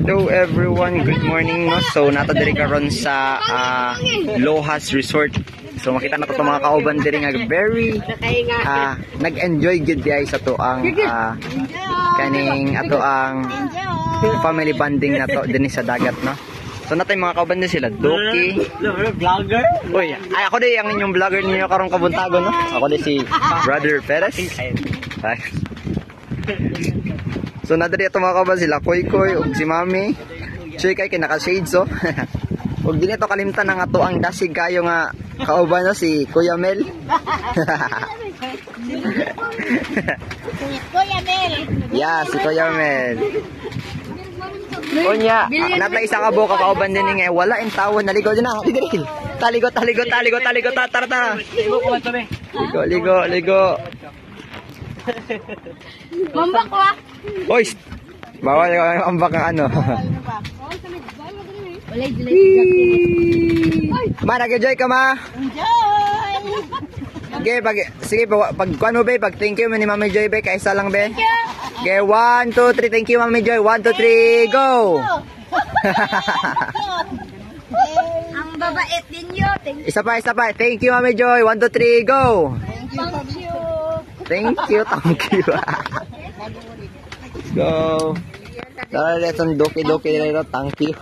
Hello everyone, good morning no. So nato diri karon sa Lohas Resort. So makita nato tong mga kauban diri nga very nag-enjoy gid di sa to ang kaning ato ang family bonding nato dinhi sa dagat no. So natay mga kauban din sila Doki, vlogger. Uy, ay ako di ang inyong vlogger ninyo karong kabuntagon no. Ako di si Brother Perez. So nadiri ato mga kauban sila Koy Koy ug si Mami. Choy kay kinaka-shades so. Ug dinhi to kalimtan ang ato ang dasig kayo nga kauban no si Kuya Mel. Kuya Mel. Yeah, si Kuya Mel. Unya, natay isa ka buka kauban din nga wala in tawon naligo din na. Taligo tara. Ligo. Mambak ko ah. Hoy. Bawal ka ambak ang ano. Ma, nag-enjoy ka ma? Enjoy! Okay, sige, pag kuhan mo be, pag thank you ni Mami Joy be, kaisa lang be. Thank you! Okay, 1, 2, 3, thank you Mami Joy, 1, 2, 3, go! Ang babait ninyo. Isa pa, thank you Mami Joy, 1, 2, 3, go! Thank you. Let's go. Let's on doki, thank you.